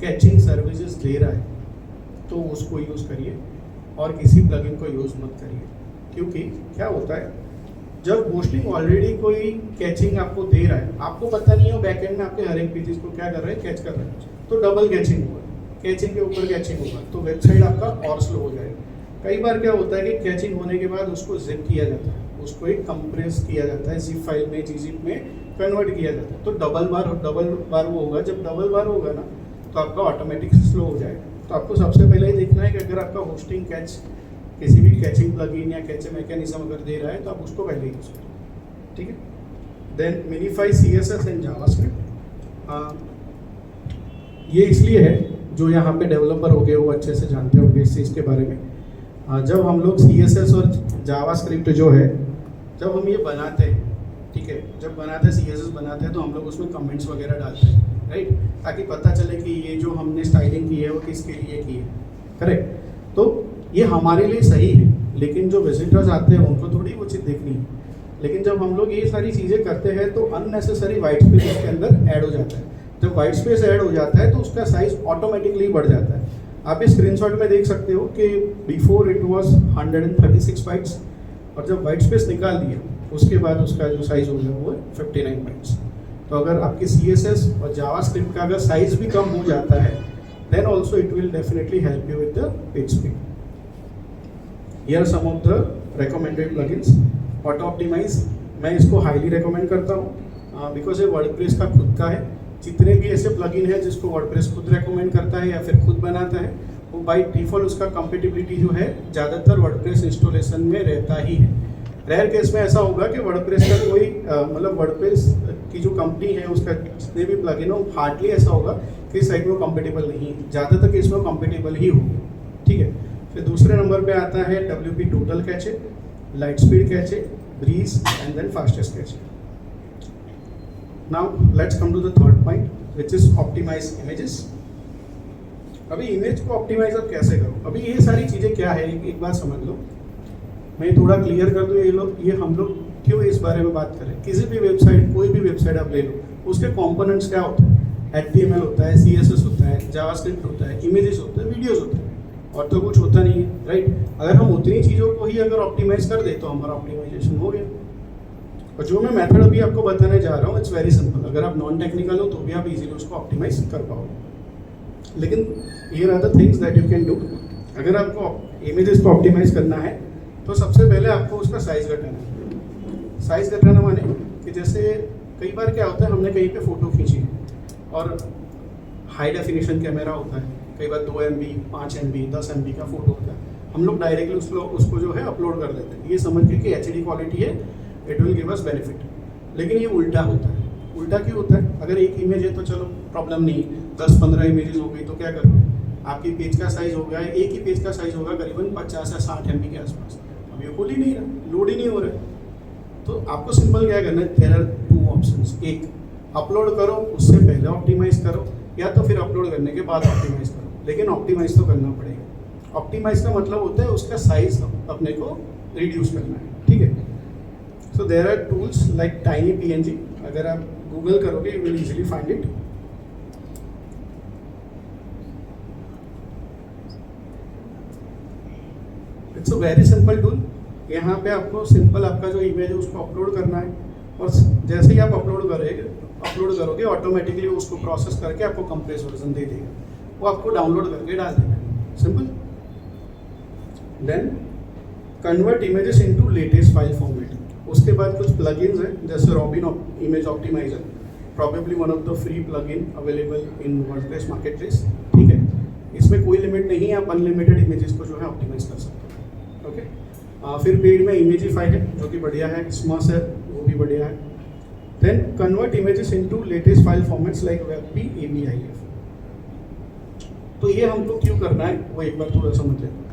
कैचिंग सर्विसेज दे रहा है तो उसको यूज़ करिए और किसी प्लगइन को यूज़ मत करिए। क्योंकि क्या होता है, जब होस्टिंग ऑलरेडी कोई कैचिंग आपको दे रहा है, आपको पता नहीं हो बैकएंड में आपके हर एक पेजेस को क्या कर रहा है, कैच कर रहा है, तो डबल कैचिंग होगा, कैचिंग के ऊपर कैचिंग होगा, तो वेबसाइट आपका और स्लो हो जाएगा। कई बार क्या होता है कि कैचिंग होने के बाद उसको जिप किया जाता है, उसको एक कंप्रेस किया जाता है, जिप फाइल में gzip में कन्वर्ट किया जाता है, तो डबल बार वो होगा। जब डबल बार होगा ना तो आपका ऑटोमेटिक स्लो हो जाएगा। तो आपको सबसे पहले ही देखना है कि अगर आपका होस्टिंग कैच किसी भी कैचिंग प्लगइन या कैचिंग मैकेनिज्म अगर दे रहा है तो आप उसको पहले यूज करें, ठीक है। Then minify CSS and JavaScript, ये इसलिए है, जो यहाँ पे डेवलपर हो गए वो अच्छे से जानते होंगे इस चीज़ के बारे में। जब हम लोग CSS और जावास्क्रिप्ट जो है, जब हम ये बनाते हैं, ठीक है, जब बनाते हैं CSS बनाते हैं तो हम लोग उसमें कमेंट्स वगैरह डालते हैं, राइट, ताकि पता चले कि ये जो हमने स्टाइलिंग की है वो किसके लिए की है, करेक्ट। तो ये हमारे लिए सही है, लेकिन जो विजिटर्स आते हैं उनको थोड़ी वो चीज़ देखनी है। लेकिन जब हम लोग ये सारी चीज़ें करते हैं तो अननेसेसरी वाइट स्पेस उसके अंदर ऐड हो जाता है। जब वाइट स्पेस ऐड हो जाता है तो उसका साइज ऑटोमेटिकली बढ़ जाता है। आप इस स्क्रीनशॉट में देख सकते हो कि बिफोर इट वाज 136 बाइट्स, और जब वाइट स्पेस निकाल दिया उसके बाद उसका जो साइज हो गया वो है 59 बाइट्स। तो अगर आपकी CSS और जावास्क्रिप्ट का अगर साइज भी कम हो जाता है, then also it will definitely help you with the page speed. Here some of the recommended plugins. Auto optimize, मैं इसको हाईली रिकमेंड करता हूँ बिकॉज ये वर्डप्रेस का खुद का है। जितने भी ऐसे प्लगइन है जिसको वर्डप्रेस खुद रेकमेंड करता है या फिर खुद बनाता है, वो बाय डिफॉल्ट उसका कंपेटिबिलिटी जो है ज़्यादातर वर्डप्रेस इंस्टॉलेशन में रहता ही है। रेयर केस में ऐसा होगा कि वर्डप्रेस का कोई मतलब वर्डप्रेस की जो कंपनी है उसका जितने भी प्लगइन हो, हार्डली ऐसा होगा कि साइट में कंपेटेबल नहीं है, ज़्यादातर केस में कंपेटेबल ही होगी, ठीक है। फिर दूसरे नंबर पे आता है WP total cache, light speed cache, breeze and then fastest cache. Now let's come to the third point which is optimize images. अभी इमेज को ऑप्टिमाइज आप कैसे करो, अभी ये सारी चीज़ें क्या है एक बार समझ लो। मैं थोड़ा क्लियर कर दूँ, ये हम लोग क्यों इस बारे में बात करें। किसी भी वेबसाइट, कोई भी वेबसाइट आप ले लो, उसके कंपोनेंट्स क्या होते हैं, HTML होता है, CSS होता है, जावास्क्रिप्ट होता है, इमेजेस होते हैं, वीडियोस होते हैं, और तो कुछ होता नहीं है, राइट। अगर हम उतनी चीज़ों को ही अगर ऑप्टिमाइज कर दे तो हमारा ऑप्टिमाइजेशन हो गया। और जो मैं मेथड अभी आपको बताने जा रहा हूँ इट्स वेरी सिंपल। अगर आप नॉन टेक्निकल हो तो भी आप इजीली उसको ऑप्टिमाइज कर पाओगे। लेकिन here are the things that you can do. अगर आपको इमेजेस को ऑप्टिमाइज करना है तो सबसे पहले आपको उसका साइज घटाना है। साइज घटाना माने कि जैसे कई बार क्या होता है, हमने कहीं पे फ़ोटो खींची है और हाई डेफिनेशन कैमरा होता है, कई बार 2 MB, 5 MB, 10 MB का फ़ोटो होता है, हम लोग डायरेक्टली उसको जो है अपलोड कर देते हैं, ये समझ के कि HD क्वालिटी है, it will give us benefit. लेकिन ये उल्टा होता है। उल्टा क्यों होता है, अगर एक इमेज है तो चलो प्रॉब्लम नहीं, 10-15 इमेजेस हो गई तो क्या करोगे, आपकी पेज का साइज हो गया, एक ही पेज का साइज होगा करीबन 50 या 60 MB के आसपास। अब ये खुल ही नहीं रहा, लोड ही नहीं हो रहा। तो आपको सिंपल क्या करना है, देयर आर 2 ऑप्शंस। एक, अपलोड करो उससे पहले ऑप्टिमाइज करो, या तो फिर अपलोड करने के बाद ऑप्टिमाइज करो, लेकिन ऑप्टिमाइज तो करना पड़ेगा। ऑप्टिमाइज का मतलब होता है उसका साइज अपने को रिड्यूस करना है, ठीक है। So there are tools like tiny PNG, अगर आप गूगल करोगे you will easily find it. It's a very simple tool. यहाँ पे आपको सिंपल आपका जो इमेज है उसको अपलोड करना है, और जैसे ही आप अपलोड करोगे ऑटोमेटिकली उसको प्रोसेस करके आपको कंप्रेस वर्जन दे देगा, वो आपको डाउनलोड करके डाल देना है, simple. Then convert images into latest file format. उसके बाद कुछ प्लगइन्स हैं जैसे Robin image optimizer, probably one of the free plugin available in WordPress marketplace, ठीक है। इसमें कोई लिमिट नहीं है, आप अनलिमिटेड इमेजेस को जो है ऑप्टिमाइज कर सकते हो, ओके। फिर पेड में इमेजिफाई है जो कि बढ़िया है, स्मस है वो भी बढ़िया है। Then convert images into latest file formats like WebP, AVIF। तो ये हमको क्यों करना है वो एक बार थोड़ा समझ लेते हैं।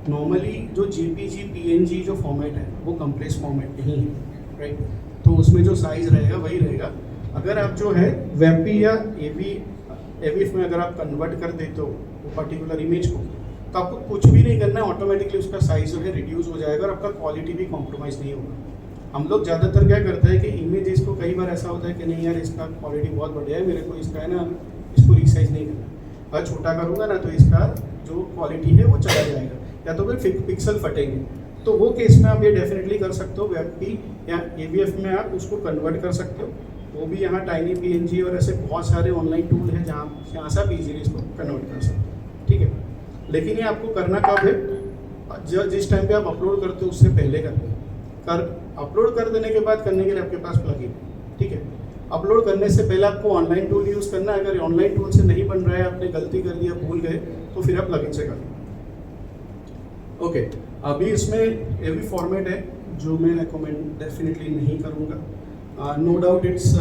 नॉर्मली जो JPG PNG जो फॉर्मेट है वो कंप्रेस फॉर्मेट नहीं है, राइट। तो उसमें जो साइज रहेगा वही रहेगा। अगर आप जो है WebP या AVIF में अगर आप कन्वर्ट कर देते हो वो पर्टिकुलर इमेज को, तो आपको कुछ भी नहीं करना है, ऑटोमेटिकली उसका साइज जो है रिड्यूस हो जाएगा और आपका क्वालिटी भी कॉम्प्रोमाइज़ नहीं होगा। हम लोग ज़्यादातर क्या करते हैं कि इमेजेस को कई बार ऐसा होता है कि नहीं यार इसका क्वालिटी बहुत बढ़िया है, मेरे को इसका है ना इसको रिसाइज नहीं करना, अगर छोटा करूँगा ना तो इसका जो क्वालिटी है वो चला जाएगा या तो फिर पिक्सल फटेंगे। तो वो केस में आप ये डेफिनेटली कर सकते हो, वेबपी या AVF में आप उसको कन्वर्ट कर सकते हो। वो भी यहाँ टाइनी PNG और ऐसे बहुत सारे ऑनलाइन टूल हैं जहाँ से आप इजीली इसको कन्वर्ट कर सकते हो, ठीक है। लेकिन ये आपको करना कब है, जिस टाइम पे आप अपलोड करते हो उससे पहले करना है। अपलोड कर देने के बाद करने के लिए आपके पास प्लगइन है, ठीक है। अपलोड करने से पहले आपको ऑनलाइन टूल यूज़ करना है। अगर ऑनलाइन टूल से नहीं बन रहा है, आपने गलती कर दिया, भूल गए, तो फिर आप प्लगइन से कर लो। ओके, अभी इसमें एवी फॉर्मेट है जो मैं रिकमेंड डेफिनेटली नहीं करूँगा। No doubt it's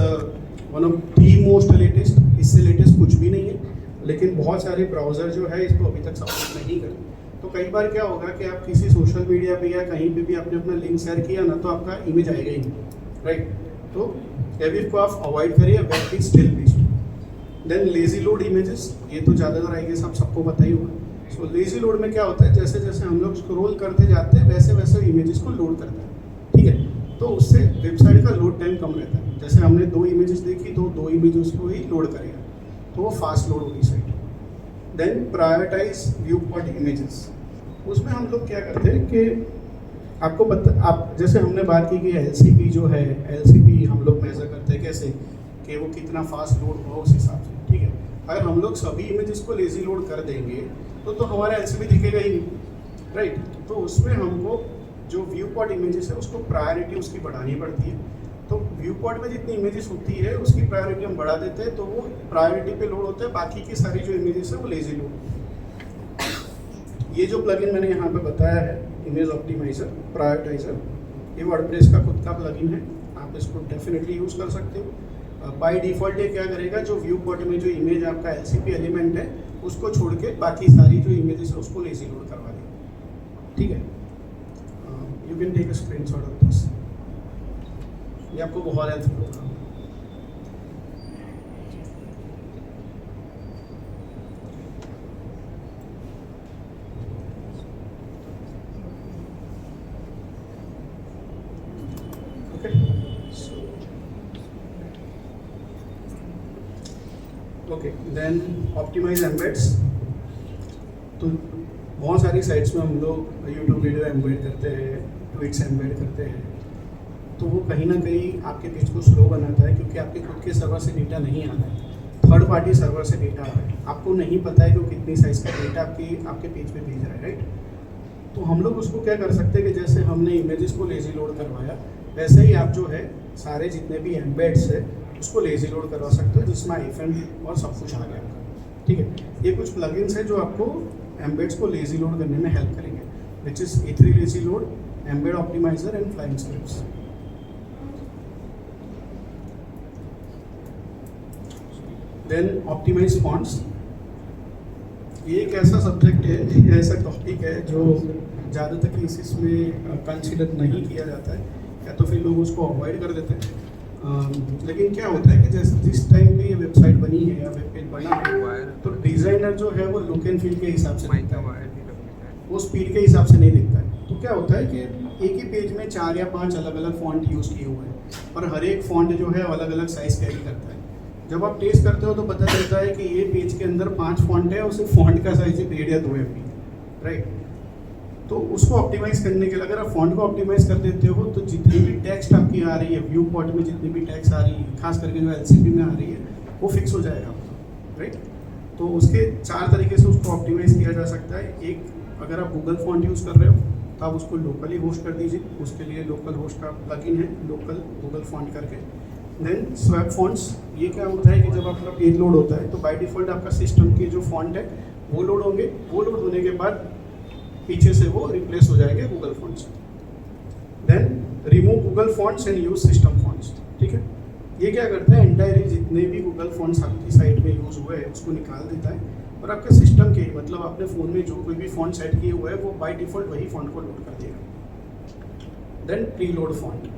one of the most latest, इससे लेटेस्ट कुछ भी नहीं है, लेकिन बहुत सारे ब्राउज़र जो है इसको अभी तक सपोर्ट नहीं करते। तो कई बार क्या होगा कि आप किसी सोशल मीडिया पे या कहीं पे भी आपने अपना लिंक शेयर किया ना तो आपका इमेज आएगा ही नहीं, राइट। तो एविफ को आप अवॉइड करिए, web still based. Then lazy load images, ये तो ज़्यादातर आएंगे, सबको पता ही होगा। सो लेजी लोड में क्या होता है, जैसे जैसे हम लोग स्क्रॉल करते जाते हैं वैसे वैसे इमेजेस को लोड करता है, ठीक है। तो उससे वेबसाइट का लोड टाइम कम रहता है। जैसे हमने 2 इमेजेस देखी तो 2 इमेजेस को ही लोड करेगा, तो वो फास्ट लोड होगी site. Then prioritize viewport images, उसमें हम लोग क्या करते हैं कि आपको पता, आप जैसे हमने बात की कि LCP जो है, LCP हम लोग मेजर करते हैं कैसे कि वो कितना फास्ट लोड हुआ उस हिसाब से, ठीक है। अगर हम लोग सभी इमेजेस को लेजी लोड कर देंगे तो हमारा LCP दिखेगा ही नहीं, राइट। तो उसमें हमको जो व्यू पॉइंट इमेजेस है उसको प्रायोरिटी उसकी बढ़ानी पड़ती है। तो व्यू पॉइंट में जितनी इमेजेस होती है उसकी प्रायोरिटी हम बढ़ा देते हैं, तो वो प्रायोरिटी पे लोड होता है, बाकी की सारी जो इमेजेस है वो लेजी लोड। ये जो प्लगइन मैंने यहाँ पे बताया है, इमेज ऑप्टिमाइजर प्रायोरिटाइजर, ये वर्डप्रेस का खुद का प्लगइन है, आप इसको डेफिनेटली यूज़ कर सकते हो। बाय डिफ़ॉल्ट ये क्या करेगा, जो व्यू पॉइंट में जो इमेज आपका LCP एलिमेंट है उसको छोड़ के बाकी सारी जो इमेजेस है उसको लेजी लोड करवा देगा, ठीक है। You can take a screenshot of this, ये आपको बहुत हेल्पफुल होगा। Okay, then optimise embeds. तो बहुत सारी साइट्स में हम लोग यूट्यूब वीडियो एम्बेड करते हैं, ट्वीट्स एम्बेड करते हैं, तो वो कहीं ना कहीं आपके पेज को स्लो बनाता है, क्योंकि आपके खुद के सर्वर से डेटा नहीं आ रहा है, थर्ड पार्टी सर्वर से डेटा आ रहा है। आपको नहीं पता है कि वो कितनी साइज़ का डेटा आपके पेज पे भेज रहा है, राइट। तो हम लोग उसको क्या कर सकते हैं कि जैसे हमने इमेजेस को लेजी लोड करवाया, वैसे ही आप जो है सारे जितने भी एम्बेड्स है उसको लेजी लोड करवा सकते हो, जिसमें IFM और सब कुछ आ गया आपका, ठीक है। ये कुछ प्लगइन्स है जो आपको एम्बेड्स को लेजी लोड करने में हेल्प करेंगे, which is E3 lazy load, embed optimizer and flying scripts. Then optimize fonts, ये एक ऐसा सब्जेक्ट है, ऐसा टॉपिक है जो ज़्यादातर केसेस में कंसिडर नहीं किया जाता है, या तो फिर लोग उसको अवॉइड कर देते हैं। लेकिन क्या होता है कि जैसे जिस टाइम पे ये वेबसाइट बनी है या वेब पेज बना है, तो डिज़ाइनर जो है वो लुक एंड फील के हिसाब से देखता है, वो स्पीड के हिसाब से नहीं देखता है। तो क्या होता है कि एक ही पेज में 4 या 5 अलग अलग फॉन्ट यूज़ किए हुए हैं और हर एक फॉन्ट जो है अलग अलग साइज़ कैरी करता है। जब आप टेस्ट करते हो तो पता चलता है कि ये पेज के अंदर 5 फॉन्ट है और सिर्फ फॉन्ट का साइज 1.5 या 2 MB, राइट। तो उसको ऑप्टिमाइज़ करने के लिए अगर आप फॉन्ट को ऑप्टिमाइज़ कर देते हो तो जितनी भी टेक्स्ट आपकी आ रही है, व्यू पॉइंट में जितनी भी टेक्स्ट आ रही है, खास करके जो LCP में आ रही है, वो फिक्स हो जाएगा आपका, राइट। तो उसके 4 तरीके से उसको ऑप्टिमाइज़ किया जा सकता है। एक, अगर आप गूगल फॉन्ट यूज़ कर रहे हो तो आप उसको लोकली होस्ट कर दीजिए, उसके लिए लोकल होस्ट का प्लगइन है, लोकल गूगल फॉन्ट करके। देन स्वैप फॉन्ट्स, ये क्या होता है कि जब आपका पेज लोड होता है तो बाय डिफ़ॉल्ट आपका सिस्टम के जो फॉन्ट है वो लोड होंगे, वो लोड होने के बाद पीछे से वो रिप्लेस हो जाएंगे Google fonts. Then remove Google fonts and use system fonts, ठीक है। ये क्या करता है, एंटायरली जितने भी गूगल फॉन्ट्स आपकी साइट में यूज़ हुए हैं उसको निकाल देता है और आपके सिस्टम के, मतलब अपने फ़ोन में जो कोई भी फॉन्ट सेट किए हुए है वो बाय डिफ़ॉल्ट वही फॉन्ट को लोड कर देगा। देन प्री लोड फॉन्ट,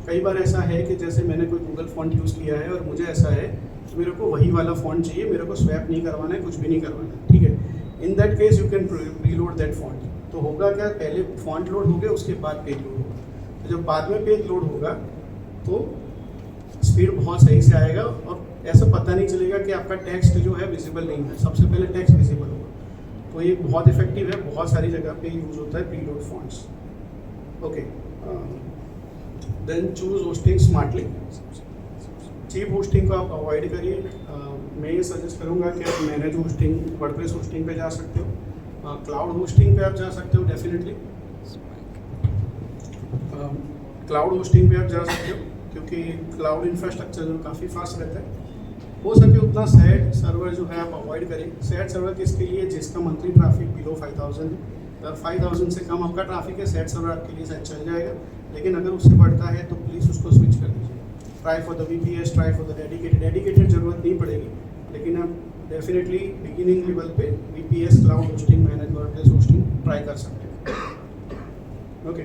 कई बार ऐसा है कि जैसे मैंने कोई गूगल फॉन्ट यूज़ किया है और मुझे ऐसा है कि मेरे को वही वाला फॉन्ट चाहिए, मेरे को स्वैप नहीं करवाना है, कुछ भी नहीं करवाना है, ठीक है। In that case you can reload that font. तो होगा क्या, पहले फॉन्ट लोड हो गया, उसके बाद पेज लोड होगा। तो जब बाद में पेज लोड होगा तो स्पीड बहुत सही से आएगा और ऐसा पता नहीं चलेगा कि आपका टेक्स्ट जो है विजिबल नहीं है। सबसे पहले टेक्स्ट विजिबल होगा। तो ये बहुत इफेक्टिव है, बहुत सारी जगह पे यूज होता है preload fonts. Okay, then choose hosting smartly. Cheap hosting को आप अवॉइड करिए। मैं ये सजेस्ट करूँगा कि आप मैनेज होस्टिंग, वर्डप्रेस होस्टिंग पे जा सकते हो, क्लाउड होस्टिंग पे आप जा सकते हो डेफिनेटली। क्लाउड होस्टिंग पे आप जा सकते हो क्योंकि क्लाउड इंफ्रास्ट्रक्चर जो काफ़ी फास्ट रहता है। हो सके उतना सैड सर्वर जो है आप अवॉइड करें। सैड सर्वर किसके लिए, जिसका मंथली ट्रैफिक बिलो 5000 है। अगर 5000 से कम आपका ट्रैफिक है, सैड सर्वर आपके लिए शायद चल जाएगा, लेकिन अगर उससे बढ़ता है तो प्लीज़ उसको स्विच कर दीजिए। Try for the VPS, try for the dedicated ज़रूरत नहीं पड़ेगी, लेकिन आप डेफिनेटली बिगिनिंग लेवल पे VPS, cloud hosting, manage WordPress hosting try कर सकते हैं। ओके,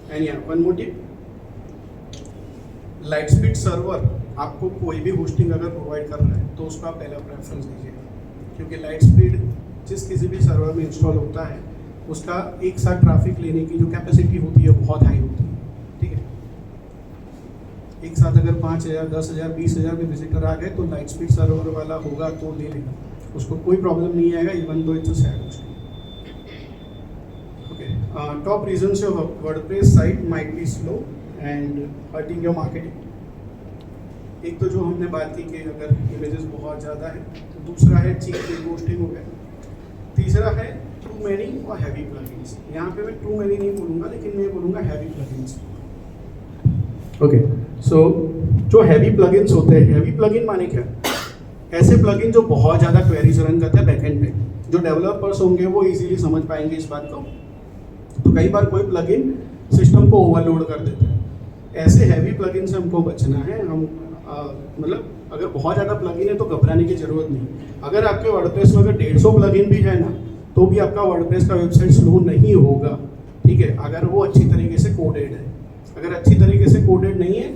एंड या one more tip, Lightspeed server आपको कोई भी होस्टिंग अगर प्रोवाइड कर रहा है तो उसका पहला प्रेफरेंस दीजिएगा, क्योंकि लाइटस्पीड जिस किसी भी सर्वर में इंस्टॉल होता है उसका एक साथ ट्रैफिक लेने की जो कैपेसिटी होती है बहुत हाई होती है। ठीक है, एक साथ अगर 5000, 10,000, 20,000 भी विजिटर आ गए तो लाइटस्पीड सर्वर वाला होगा तो ले लेगा, उसको कोई प्रॉब्लम नहीं आएगा, even though it's sad hosting. Okay, top reasons your WordPress site might be slow and hurting your marketing. एक तो जो हमने बात की कि अगर इमेजेस बहुत ज़्यादा है, तो दूसरा है चीप होस्टिंग हो गया, तीसरा है टू मैनी और हैवी प्लगइन्स। यहाँ पे मैं टू मैनी नहीं बोलूँगा, लेकिन मैं बोलूँगा हैवी प्लगइन्स। ओके, सो जो हैवी प्लगइन्स होते हैं, हैवी प्लगइन माने क्या, ऐसे प्लगइन जो बहुत ज़्यादा क्वेरीज रन करते हैं बैकएंड पे। जो डेवलपर्स होंगे वो इजीली समझ पाएंगे इस बात को। तो कई बार कोई प्लगइन सिस्टम को ओवरलोड कर देता है, ऐसे हैवी प्लगइन से हमको बचना है। हम मतलब अगर बहुत ज़्यादा प्लगइन है तो घबराने की ज़रूरत नहीं। अगर आपके वर्डप्रेस में अगर 150 प्लगइन भी है ना, तो भी आपका वर्डप्रेस का वेबसाइट स्लो नहीं होगा। ठीक है, अगर वो अच्छी तरीके से कोडेड है। अगर अच्छी तरीके से कोडेड नहीं है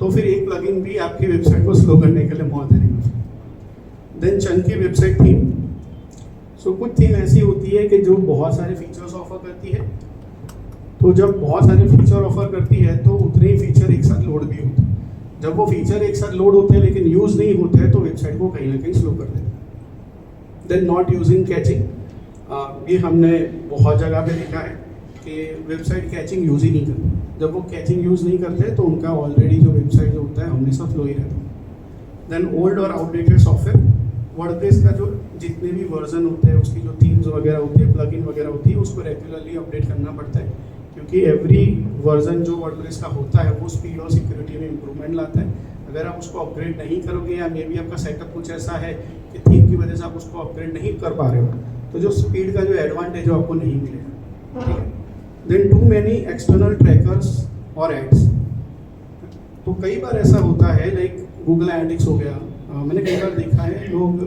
तो फिर एक प्लगइन भी आपकी वेबसाइट को स्लो करने के लिए बहुत है। Then chunky website theme. So कुछ थीम ऐसी होती है कि जो बहुत सारे फीचर्स ऑफर करती है, तो जब बहुत सारे फीचर ऑफर करती है तो उतने ही फीचर एक साथ लोड भी होते हैं। जब वो फीचर एक साथ लोड होते हैं लेकिन यूज़ नहीं होते हैं तो वेबसाइट को कहीं ना कहीं स्लो कर देते हैं। देन नॉट यूजिंग कैचिंग, ये हमने बहुत जगह पे देखा है कि वेबसाइट कैचिंग यूज़ ही नहीं करती। जब वो कैचिंग यूज़ नहीं करते तो उनका ऑलरेडी जो वेबसाइट जो होता है हमेशा स्लो ही रहता है। देन ओल्ड और आउटडेटेड सॉफ्टवेयर, वर्डप्रेस का जो जितने भी वर्जन होते हैं, उसकी जो थीम्स वगैरह होती है, प्लगइन वगैरह होती है, उसको रेगुलरली अपडेट करना पड़ता है, क्योंकि एवरी वर्जन जो वर्डप्रेस का होता है वो स्पीड और सिक्योरिटी में इंप्रूवमेंट लाता है। अगर आप उसको अपग्रेड नहीं करोगे या मे बी आपका सेटअप कुछ ऐसा है कि थीम की वजह से आप उसको अपग्रेड नहीं कर पा रहे हो, तो जो स्पीड का जो एडवांटेज है आपको नहीं मिलेगा। ठीक है, then too many external trackers और एड्स। तो कई बार ऐसा होता है, लाइक गूगल एनालिटिक्स हो गया, मैंने कई बार देखा है लोग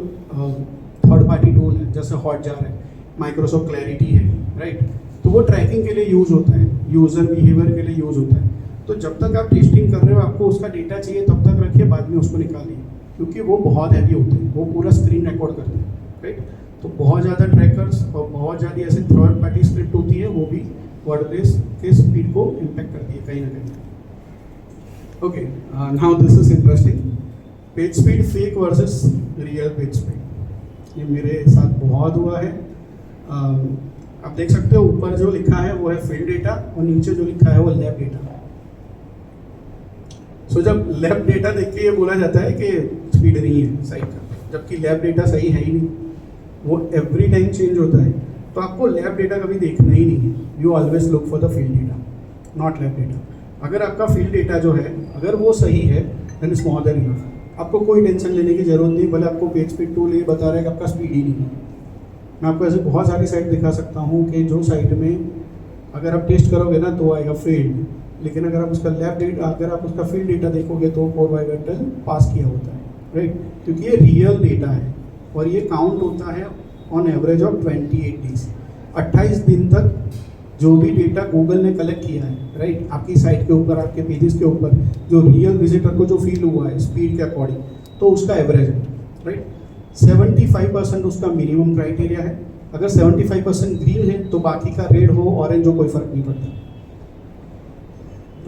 थर्ड पार्टी टूल है जैसे हॉटजार है, माइक्रोसॉफ्ट क्लैरिटी है, राइट, तो वो ट्रैकिंग के लिए यूज़ होता है, यूज़र बिहेवियर के लिए यूज़ होता है। तो जब तक आप टेस्टिंग कर रहे हो आपको उसका डेटा चाहिए तब तक रखिए, बाद में उसको निकालिए, क्योंकि वो बहुत हैवी होते हैं, वो पूरा स्क्रीन रिकॉर्ड करते हैं, राइट। तो बहुत ज़्यादा ट्रैकर्स और बहुत ज़्यादा ऐसे थर्ड पार्टी स्क्रिप्ट होती है, वो भी वर्डप्रेस के स्पीड को इम्पैक्ट करती है कहीं ना कहीं। Okay, now this is interesting, page speed fake versus real page speed. ये मेरे साथ बहुत हुआ है। आप देख सकते हो ऊपर जो लिखा है वो है फील्ड डेटा और नीचे जो लिखा है वो लैब डेटा। सो जब लैब डेटा देख के ये बोला जाता है कि स्पीड नहीं है साइट का, जबकि लैब डेटा सही है ही नहीं, वो एवरी टाइम चेंज होता है। तो आपको लैब डेटा कभी देखना ही नहीं है, you always look for the field data, not lab data. अगर आपका फील्ड डेटा जो है अगर वो सही है then it's more than enough, आपको कोई टेंशन लेने की जरूरत नहीं। भले आपको पेज स्पीड टूल ये बता रहा है कि आपका स्पीड ही नहीं है। मैं आपको ऐसे बहुत सारी साइट दिखा सकता हूँ कि जो साइट में अगर आप टेस्ट करोगे ना तो आएगा फेल्ड, लेकिन अगर आप उसका लैब डेटा, अगर आप उसका फील्ड डेटा देखोगे तो 4/10 पास किया होता है, राइट, क्योंकि ये रियल डेटा है और ये काउंट होता है ऑन एवरेज ऑफ 28 डेज, 28 दिन तक जो भी डेटा गूगल ने कलेक्ट किया है, राइट, आपकी साइट के ऊपर, आपके पेजेस के ऊपर, जो रियल विजिटर को जो फील हुआ है स्पीड के अकॉर्डिंग, तो उसका एवरेज है, राइट। 75% उसका मिनिमम क्राइटेरिया है अगर 75% ग्रीन है तो बाकी का रेड हो ऑरेंज हो कोई फर्क नहीं पड़ता.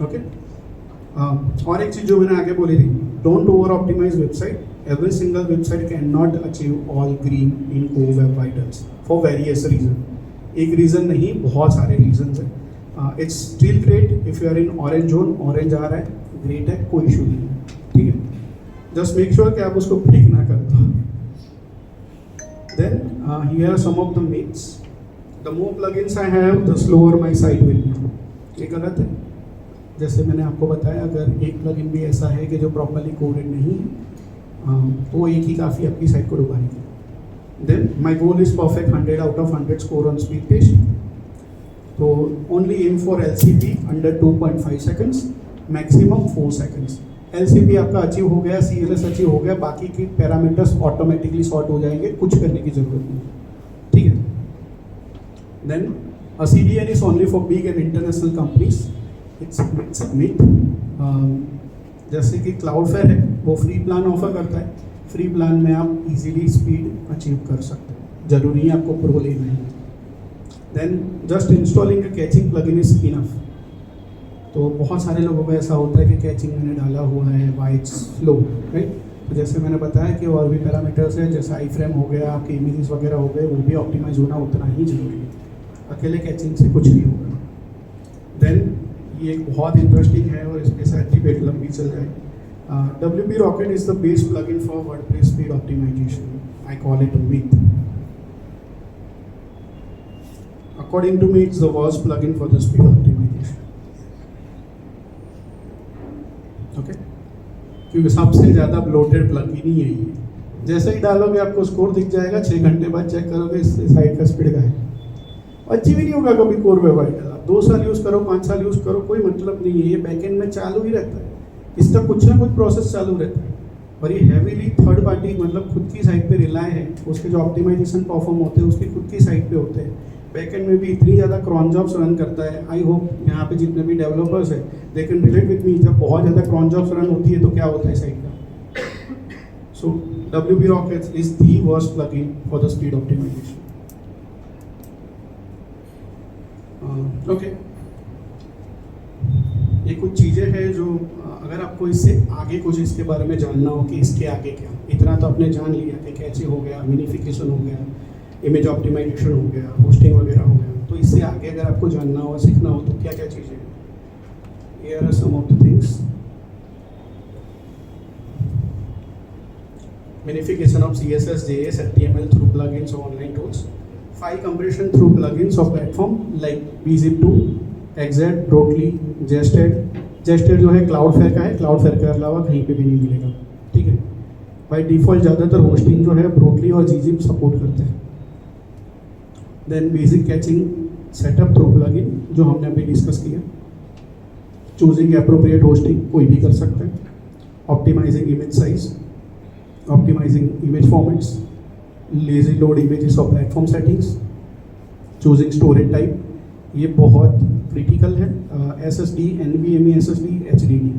ओके. और एक चीज़ जो मैंने आगे बोली थी, don't over optimise website. Every single website can not achieve all green in core web vitals for various reason. एक रीज़न नहीं, बहुत सारे रीजंस हैं. It's still great if you are in orange zone. Orange आ रहा है, ग्रेट है, कोई इशू नहीं है. ठीक है. जस्ट मेक श्योर कि आप उसको क्लिक ना कर दो. Then here are some of the myths. The more plugins I have, the slower my site will be. ये गलत है. जैसे मैंने आपको बताया, अगर एक प्लगइन भी ऐसा है कि जो प्रॉपरली कोडेड नहीं है तो एक ही काफ़ी आपकी साइट को डुबाने के लिए. Then my goal is perfect 100 out of 100 score on speed page. तो only aim for LCP under 2.5 seconds, maximum 4 seconds. LCP आपका अचीव हो गया, CLS अचीव हो गया, बाकी के पैरामीटर्स ऑटोमेटिकली सॉर्ट हो जाएंगे, कुछ करने की जरूरत नहीं. ठीक है. Then a CDN is only for big and international companies. It's a myth. जैसे कि क्लाउडफेयर है, वो फ्री प्लान ऑफर करता है. फ्री प्लान में आप इजीली स्पीड अचीव कर सकते हैं, जरूरी है आपको प्रो लेना है. Then just installing a caching plugin is enough. तो बहुत सारे लोगों को ऐसा होता है कि कैचिंग मैंने डाला हुआ है, वाइट्स फ्लो, राइट. तो जैसे मैंने बताया कि और भी पैरामीटर्स हैं, जैसे आई फ्रेम हो गया, आपके इमेजेस वगैरह हो गए, वो भी ऑप्टिमाइज होना उतना ही जरूरी है. अकेले कैचिंग से कुछ नहीं होगा. देन ये एक बहुत इंटरेस्टिंग है और इसके साथ डिबेट लंबी चल जाए. WP Rocket is the best plugin for WordPress speed optimization. I call it a myth. According to me, it's the worst plugin for the speed optimization. Okay? क्योंकि सबसे ज़्यादा ब्लोटेड प्लगइन ही यही है. जैसे ही डालोगे आपको स्कोर दिख जाएगा, 6 घंटे बाद चेक करोगे इससे साइट का स्पीड का है. अचीव ही नहीं होगा कभी कोर वेब वाइटल. आप 2 साल यूज़ करो, 5 साल यूज़ करो, कोई मतलब नहीं है. ये बैकएंड में चालू ही रहता है, इसका कुछ ना कुछ प्रोसेस चालू रहता है. और ये हैवीली थर्ड पार्टी, मतलब खुद की साइट पे रिलाय है. उसके जो ऑप्टिमाइजेशन परफॉर्म होते हैं उसकी खुद की साइट पे होते हैं. बैकएंड में भी इतनी ज़्यादा क्रॉन जॉब्स रन करता है. आई होप यहाँ पे जितने भी डेवलपर्स हैं they can relate with me. जब बहुत ज़्यादा क्रॉन जॉब्स रन होती है तो क्या होता है साइट का. So WP Rocket is the worst plugin for the speed optimization. Okay. ये कुछ चीज़ें हैं जो अगर आपको इससे आगे कुछ इसके बारे में जानना हो कि इसके आगे क्या, इतना तो आपने जान लिया कि कैचे हो गया, मिनिफिकेशन हो गया, इमेज ऑप्टिमाइजेशन हो गया, होस्टिंग वगैरह हो गया. तो इससे आगे अगर आपको जानना हो, सीखना हो तो क्या क्या चीज़ें हैं. Here are some of the things. Minification of CSS, JS, HTML through plugins और online tools. File compression through plugins और platform like BZip2, Exec, Brotli, Jested. Jested जो है क्लाउडफेयर का है, क्लाउडफेयर के अलावा कहीं पे भी नहीं मिलेगा. ठीक है. बाय डिफ़ॉल्ट ज़्यादातर होस्टिंग जो है Brotli और Gzip सपोर्ट करते हैं. Then basic caching setup through plugin जो हमने अभी डिस्कस किया. चूजिंग एप्रोप्रिएट होस्टिंग कोई भी कर सकता है. Optimising image size, optimising image formats, lazy load images और platform settings, choosing storage type. ये बहुत क्रिटिकल है. SSD, NVMe SSD, HDD.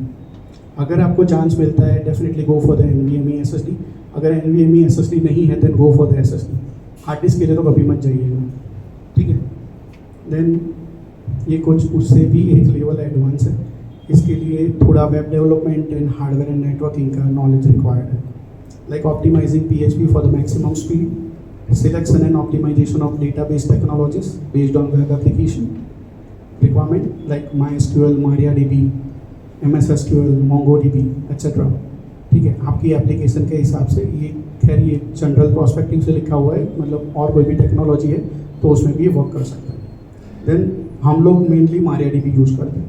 अगर आपको चांस मिलता है definitely go for the NVMe SSD. अगर NVMe SSD नहीं है then go for the SSD. Hard disk के लिए तो कभी मत जाइएगा. ठीक है. देन ये कुछ उससे भी एक लेवल एडवांस है. इसके लिए थोड़ा web development and hardware and networking का नॉलेज रिक्वायर्ड है. Like optimizing PHP for the maximum speed, selection and optimization of database technologies based on web application requirement like MySQL, MariaDB, MS SQL, MongoDB, etc. ठीक है. आपकी एप्लीकेशन के हिसाब से ये खैर ये जनरल प्रोस्पेक्टिव से लिखा हुआ है, मतलब और कोई भी टेक्नोलॉजी है तो उसमें भी वर्क कर सकता है. देन हम लोग मेनली MariaDB यूज़ करते हैं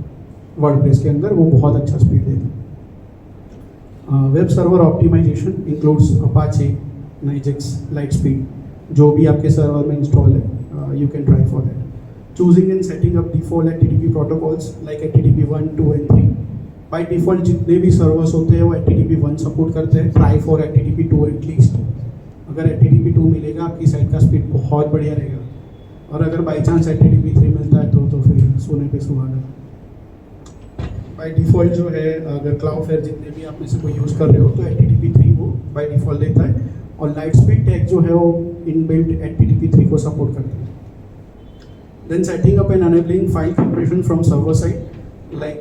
वर्डप्रेस के अंदर, वो बहुत अच्छा स्पीड देता है. Web server optimization includes Apache, Nginx, Lightspeed. जो भी आपके सर्वर में इंस्टॉल है you can try for that. Choosing and setting up default HTTP protocols like HTTP 1, 2 and 3. By default जितने भी सर्वर्स होते हैं वो HTTP 1 सपोर्ट करते हैं. Try for HTTP 2 at least. अगर HTTP 2 मिलेगा आपकी साइट का स्पीड बहुत बढ़िया रहेगा. और अगर बाई चांस HTTP 3 मिलता है तो फिर सोने पे सुहागा. बाई डिफ़ॉल्ट जो है अगर क्लाउडफेयर जितने भी आप में से कोई यूज़ कर रहे हो तो HTTP 3 वो बाई डिफ़ॉल्ट देता है. और लाइट स्पीड टैग जो है वो इनबिल्ट HTTP3 को सपोर्ट करते हैं. Then setting up and enabling file preparation from server side, like